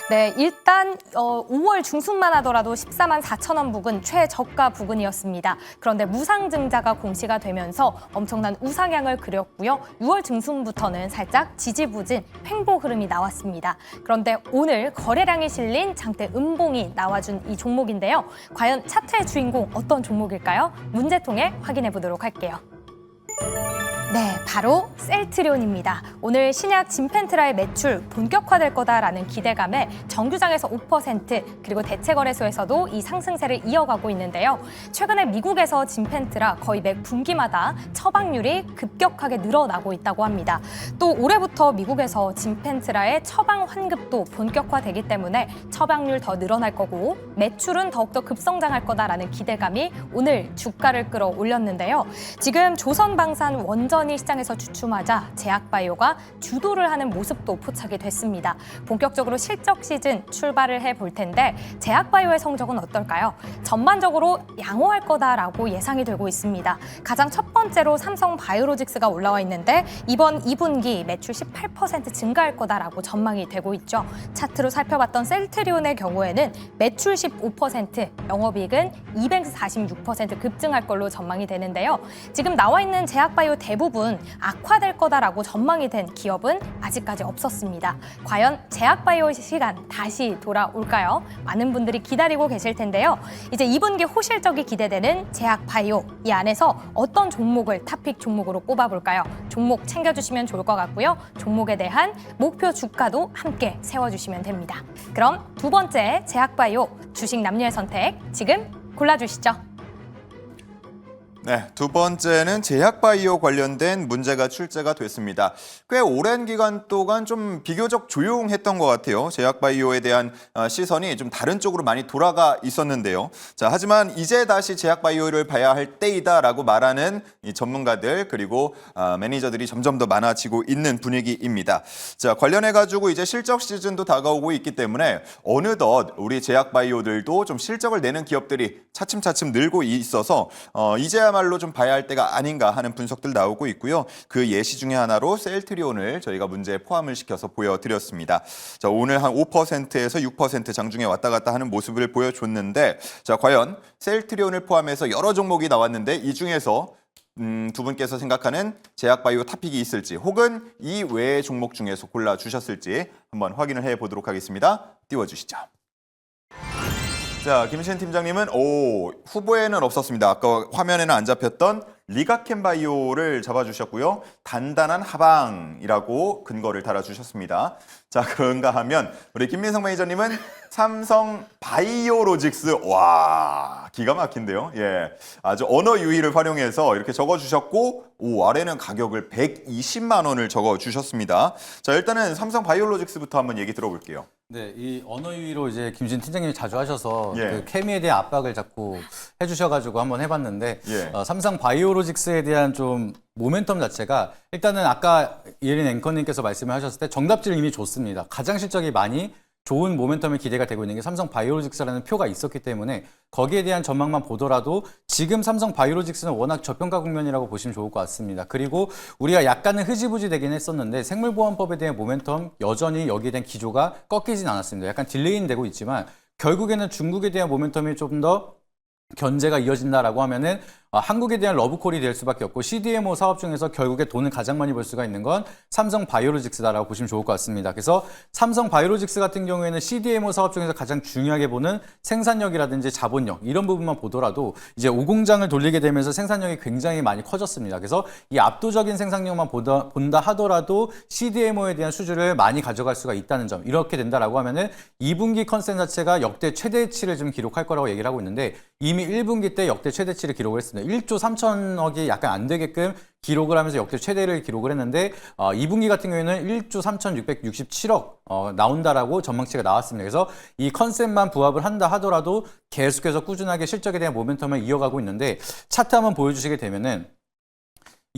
네, 일단 5월 중순만 하더라도 14만 4천 원 부근 최저가 부근이었습니다. 그런데 무상증자가 공시가 되면서 엄청난 우상향을 그렸고요. 6월 중순부터는 살짝 지지부진 횡보 흐름이 나왔습니다. 그런데 오늘 거래량이 실린 장대 음봉이 나와준 이 종목인데요. 과연 차트의 주인공 어떤 종목일까요? 문제 통해 확인해 보도록 할게요. 네, 바로 셀트리온입니다. 오늘 신약 진펜트라의 매출 본격화될 거다라는 기대감에 정규장에서 5% 그리고 대체거래소에서도 이 상승세를 이어가고 있는데요. 최근에 미국에서 진펜트라 거의 매 분기마다 처방률이 급격하게 늘어나고 있다고 합니다. 또 올해부터 미국에서 진펜트라의 처방 환급도 본격화되기 때문에 처방률 더 늘어날 거고 매출은 더욱더 급성장할 거다라는 기대감이 오늘 주가를 끌어올렸는데요. 지금 조선방산 원전이 시장에서 주춤하자 제약바이오가 주도를 하는 모습도 포착이 됐습니다. 본격적으로 실적 시즌 출발을 해볼 텐데 제약바이오의 성적은 어떨까요? 전반적으로 양호할 거다라고 예상이 되고 있습니다. 가장 첫 번째로 삼성바이오로직스가 올라와 있는데 이번 2분기 매출 18% 증가할 거다라고 전망이 되고 있죠. 차트로 살펴봤던 셀트리온의 경우에는 매출 15%, 영업이익은 246% 급증할 걸로 전망이 되는데요. 지금 나와 있는 제약바이오 대부분 악화될 거다라고 전망이 된 기업은 아직까지 없었습니다. 과연 제약바이오 시간 다시 돌아올까요? 많은 분들이 기다리고 계실 텐데요. 이제 2분기 호실적이 기대되는 제약바이오, 이 안에서 어떤 종목을 탑픽 종목으로 꼽아볼까요? 종목 챙겨주시면 좋을 것 같고요. 종목에 대한 목표 주가도 함께 세워주시면 됩니다. 그럼 두 번째 제약바이오 주식 남녀의 선택 지금 골라주시죠. 네, 두 번째는 제약바이오 관련된 문제가 출제가 됐습니다. 꽤 오랜 기간 동안 좀 비교적 조용했던 것 같아요. 제약바이오에 대한 시선이 좀 다른 쪽으로 많이 돌아가 있었는데요. 자, 하지만 이제 다시 제약바이오를 봐야 할 때이다라고 말하는 이 전문가들 그리고 매니저들이 점점 더 많아지고 있는 분위기입니다. 자, 관련해가지고 이제 실적 시즌도 다가오고 있기 때문에 어느덧 우리 제약바이오들도 좀 실적을 내는 기업들이 차츰차츰 늘고 있어서 이제야말로 좀 봐야 할 때가 아닌가 하는 분석들 나오고 있고요. 그 예시 중에 하나로 셀트리온을 저희가 문제에 포함을 시켜서 보여드렸습니다. 자, 오늘 한 5%에서 6% 장중에 왔다 갔다 하는 모습을 보여줬는데 자, 과연 셀트리온을 포함해서 여러 종목이 나왔는데 이 중에서 두 분께서 생각하는 제약바이오 탑픽이 있을지 혹은 이 외의 종목 중에서 골라주셨을지 한번 확인을 해보도록 하겠습니다. 띄워주시죠. 자, 김신 팀장님은 후보에는 없었습니다. 아까 화면에는 안 잡혔던 리가켄바이오를 잡아주셨고요. 단단한 하방이라고 근거를 달아주셨습니다. 자, 그런가 하면 우리 김민성 매니저님은 삼성바이오로직스, 와, 기가 막힌데요. 예, 아주 언어 유희를 활용해서 이렇게 적어주셨고 아래는 가격을 120만 원을 적어주셨습니다. 자, 일단은 삼성바이오로직스부터 한번 얘기 들어볼게요. 네, 이 언어 유희로 이제 김진 팀장님이 자주 하셔서 예. 그 케미에 대한 압박을 자꾸 해주셔가지고 한번 해봤는데 예. 삼성 바이오로직스에 대한 좀 모멘텀 자체가 일단은 아까 예린 앵커님께서 말씀을 하셨을 때 정답지를 이미 줬습니다. 가장 실적이 많이 좋은 모멘텀이 기대가 되고 있는 게 삼성 바이오로직스라는 표가 있었기 때문에 거기에 대한 전망만 보더라도 지금 삼성 바이오로직스는 워낙 저평가 국면이라고 보시면 좋을 것 같습니다. 그리고 우리가 약간은 흐지부지 되긴 했었는데 생물보안법에 대한 모멘텀 여전히 여기에 대한 기조가 꺾이진 않았습니다. 약간 딜레이는 되고 있지만 결국에는 중국에 대한 모멘텀이 좀 더 견제가 이어진다라고 하면은 한국에 대한 러브콜이 될 수밖에 없고 CDMO 사업 중에서 결국에 돈을 가장 많이 벌 수가 있는 건 삼성 바이오로직스다라고 보시면 좋을 것 같습니다. 그래서 삼성 바이오로직스 같은 경우에는 CDMO 사업 중에서 가장 중요하게 보는 생산력이라든지 자본력 이런 부분만 보더라도 이제 5공장을 돌리게 되면서 생산력이 굉장히 많이 커졌습니다. 그래서 이 압도적인 생산력만 본다 하더라도 CDMO에 대한 수주를 많이 가져갈 수가 있다는 점, 이렇게 된다라고 하면은 2분기 컨센 자체가 역대 최대치를 좀 기록할 거라고 얘기를 하고 있는데 이미 1분기 때 역대 최대치를 기록을 했습니다. 1조 3천억이 약간 안 되게끔 기록을 하면서 역대 최대를 기록을 했는데 2분기 같은 경우에는 1조 3,667억 나온다라고 전망치가 나왔습니다. 그래서 이 컨셉만 부합을 한다 하더라도 계속해서 꾸준하게 실적에 대한 모멘텀을 이어가고 있는데 차트 한번 보여주시게 되면은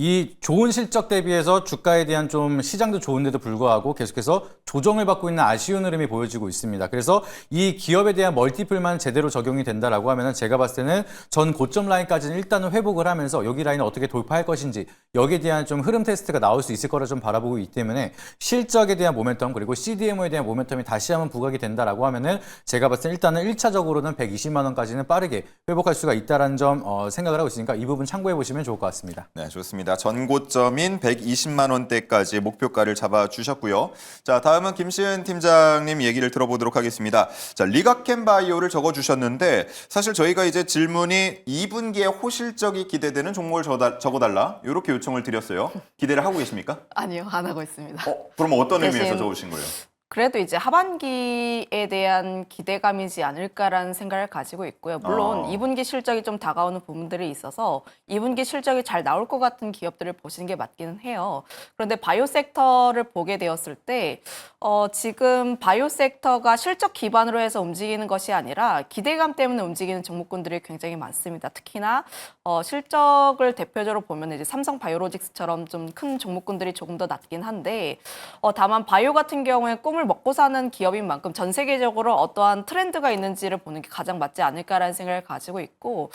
이 좋은 실적 대비해서 주가에 대한 좀 시장도 좋은데도 불구하고 계속해서 조정을 받고 있는 아쉬운 흐름이 보여지고 있습니다. 그래서 이 기업에 대한 멀티플만 제대로 적용이 된다라고 하면은 제가 봤을 때는 전 고점 라인까지는 일단은 회복을 하면서 여기 라인을 어떻게 돌파할 것인지 여기에 대한 좀 흐름 테스트가 나올 수 있을 거라 좀 바라보고 있기 때문에 실적에 대한 모멘텀 그리고 CDMO에 대한 모멘텀이 다시 한번 부각이 된다라고 하면은 제가 봤을 때 일단은 1차적으로는 120만 원까지는 빠르게 회복할 수가 있다라는 점 생각을 하고 있으니까 이 부분 참고해 보시면 좋을 것 같습니다. 네, 좋습니다. 전고점인 120만 원대까지 목표가를 잡아주셨고요. 자, 다음은 김시은 팀장님 얘기를 들어보도록 하겠습니다. 자, 리가켄 바이오를 적어주셨는데 사실 저희가 이제 질문이 2분기에 호실적이 기대되는 종목을 적어달라 이렇게 요청을 드렸어요. 기대를 하고 계십니까? 아니요, 안 하고 있습니다. 그럼 어떤 의미에서 대신 적으신 거예요? 그래도 이제 하반기에 대한 기대감이지 않을까라는 생각을 가지고 있고요. 물론 2분기 실적이 좀 다가오는 부분들이 있어서 2분기 실적이 잘 나올 것 같은 기업들을 보시는 게 맞기는 해요. 그런데 바이오 섹터를 보게 되었을 때 지금 바이오 섹터가 실적 기반으로 해서 움직이는 것이 아니라 기대감 때문에 움직이는 종목군들이 굉장히 많습니다. 특히나 실적을 대표적으로 보면 이제 삼성 바이오로직스처럼 좀 큰 종목군들이 조금 더 낮긴 한데 다만 바이오 같은 경우에 꿈을 먹고 사는 기업인 만큼 전 세계적으로 어떠한 트렌드가 있는지를 보는 게 가장 맞지 않을까라는 생각을 가지고 있고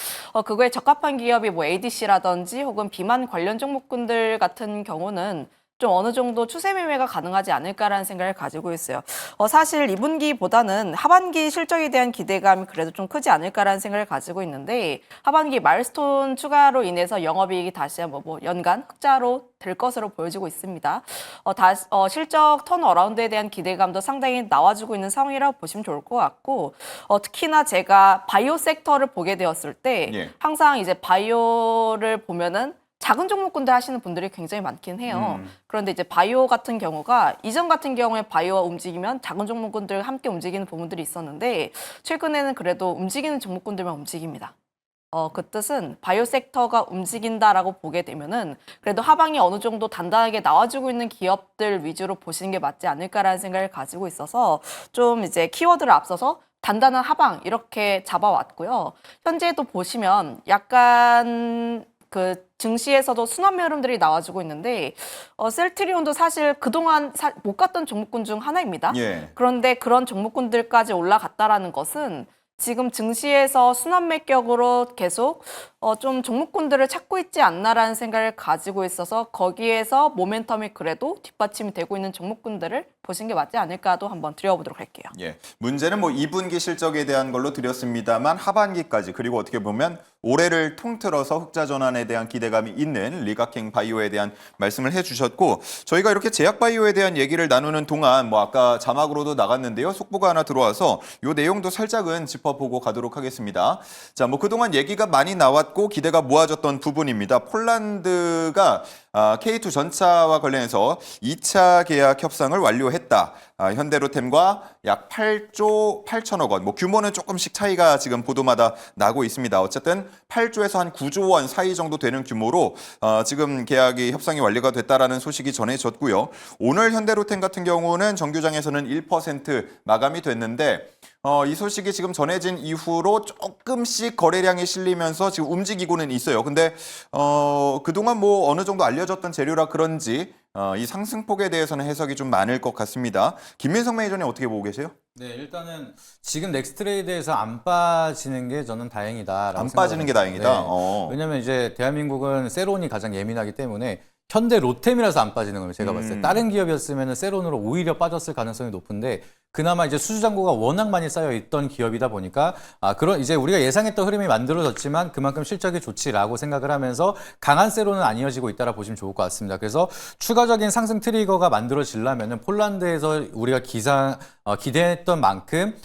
그거에 적합한 기업이 뭐 ADC라든지 혹은 비만 관련 종목군들 같은 경우는 좀 어느 정도 추세 매매가 가능하지 않을까라는 생각을 가지고 있어요. 사실 2분기보다는 하반기 실적에 대한 기대감이 그래도 좀 크지 않을까라는 생각을 가지고 있는데 하반기 마일스톤 추가로 인해서 영업이익이 다시 한번 뭐 연간 흑자로 될 것으로 보여지고 있습니다. 실적 턴어라운드에 대한 기대감도 상당히 나와주고 있는 상황이라고 보시면 좋을 것 같고 특히나 제가 바이오 섹터를 보게 되었을 때 항상 이제 바이오를 보면은 작은 종목군들 하시는 분들이 굉장히 많긴 해요. 그런데 이제 바이오 같은 경우가 이전 같은 경우에 바이오가 움직이면 작은 종목군들 함께 움직이는 부분들이 있었는데 최근에는 그래도 움직이는 종목군들만 움직입니다. 그 뜻은 바이오 섹터가 움직인다라고 보게 되면은 그래도 하방이 어느 정도 단단하게 나와주고 있는 기업들 위주로 보시는 게 맞지 않을까라는 생각을 가지고 있어서 좀 이제 키워드를 앞서서 단단한 하방 이렇게 잡아왔고요. 현재도 보시면 약간 그 증시에서도 순환 흐름들이 나와주고 있는데 셀트리온도 사실 그동안 못 갔던 종목군 중 하나입니다. 그런데 그런 종목군들까지 올라갔다라는 것은 지금 증시에서 순환 매격으로 계속 좀 종목군들을 찾고 있지 않나라는 생각을 가지고 있어서 거기에서 모멘텀이 그래도 뒷받침이 되고 있는 종목군들을 보신 게 맞지 않을까도 한번 드려보도록 할게요. 문제는 뭐 2분기 실적에 대한 걸로 드렸습니다만 하반기까지 그리고 어떻게 보면 올해를 통틀어서 흑자 전환에 대한 기대감이 있는 리가켄 바이오에 대한 말씀을 해주셨고 저희가 이렇게 제약 바이오에 대한 얘기를 나누는 동안 뭐 아까 자막으로도 나갔는데요. 속보가 하나 들어와서 이 내용도 살짝은 짚어보고 가도록 하겠습니다. 자, 뭐 그동안 얘기가 많이 나왔고 기대가 모아졌던 부분입니다. 폴란드가 K2 전차와 관련해서 2차 계약 협상을 완료했다. 현대로템과 약 8조 8천억 원. 뭐 규모는 조금씩 차이가 지금 보도마다 나고 있습니다. 어쨌든 8조에서 한 9조 원 사이 정도 되는 규모로 지금 계약이 협상이 완료가 됐다라는 소식이 전해졌고요. 오늘 현대로템 같은 경우는 정규장에서는 1% 마감이 됐는데 이 소식이 지금 전해진 이후로 조금씩 거래량이 실리면서 지금 움직이고는 있어요. 근데 그동안 뭐 어느 정도 알려졌던 재료라 그런지 이 상승폭에 대해서는 해석이 좀 많을 것 같습니다. 김민석 매니저님 어떻게 보고 계세요? 네, 일단은 지금 넥스트레이드에서 안 빠지는 게 저는 다행이다. 안 빠지는 게 다행이다. 네. 왜냐면 이제 대한민국은 세론이 가장 예민하기 때문에 현대 로템이라서 안 빠지는 거예요. 제가 봤을 때 다른 기업이었으면 세론으로 오히려 빠졌을 가능성이 높은데 그나마 이제 수주 잔고가 워낙 많이 쌓여 있던 기업이다 보니까 그런 이제 우리가 예상했던 흐름이 만들어졌지만 그만큼 실적이 좋지라고 생각을 하면서 강한 세로는 안 이어지고 있다라 보시면 좋을 것 같습니다. 그래서 추가적인 상승 트리거가 만들어지려면은 폴란드에서 우리가 기대했던 만큼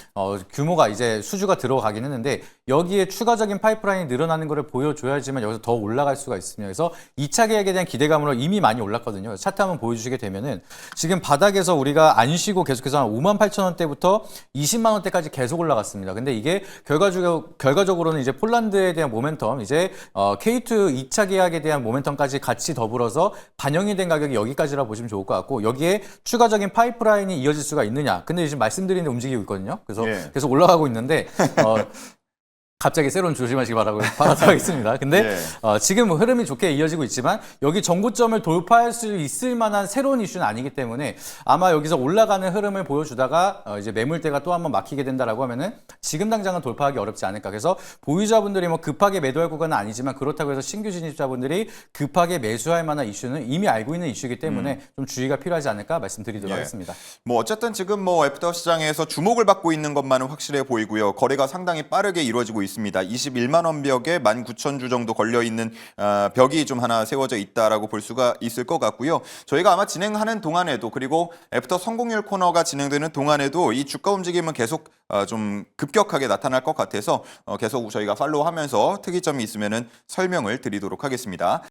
규모가 이제 수주가 들어가긴 했는데 여기에 추가적인 파이프라인이 늘어나는 것을 보여줘야지만 여기서 더 올라갈 수가 있습니다. 그래서 2차 계약에 대한 기대감으로 이미 많이 올랐거든요. 차트 한번 보여주시게 되면은 지금 바닥에서 우리가 안 쉬고 계속해서 한 58,000원대부터 20만 원대까지 계속 올라갔습니다. 근데 이게 결과적으로는 이제 폴란드에 대한 모멘텀, 이제 K2 2차 계약에 대한 모멘텀까지 같이 더불어서 반영이 된 가격이 여기까지라 보시면 좋을 것 같고 여기에 추가적인 파이프라인이 이어질 수가 있느냐. 근데 지금 말씀드린 데 움직이고 있거든요. 그래서 계속 올라가고 있는데 갑자기 새로운 조심하시기 바라겠습니다. 근데 네. 지금 흐름이 좋게 이어지고 있지만 여기 정고점을 돌파할 수 있을 만한 새로운 이슈는 아니기 때문에 아마 여기서 올라가는 흐름을 보여주다가 이제 매물대가 또 한번 막히게 된다라고 하면은 지금 당장은 돌파하기 어렵지 않을까. 그래서 보유자분들이 뭐 급하게 매도할 구간은 아니지만 그렇다고 해서 신규 진입자분들이 급하게 매수할 만한 이슈는 이미 알고 있는 이슈이기 때문에 좀 주의가 필요하지 않을까 말씀드리도록 예. 하겠습니다. 뭐 어쨌든 지금 뭐 애프터 시장에서 주목을 받고 있는 것만은 확실해 보이고요. 거래가 상당히 빠르게 이루어지고 있습니다. 21만 원 벽에 19,000주 정도 걸려 있는 벽이 좀 하나 세워져 있다라고 볼 수가 있을 것 같고요. 저희가 아마 진행하는 동안에도 그리고 애프터 성공률 코너가 진행되는 동안에도 이 주가 움직임은 계속 좀 급격하게 나타날 것 같아서 계속 저희가 팔로우하면서 특이점이 있으면은 설명을 드리도록 하겠습니다.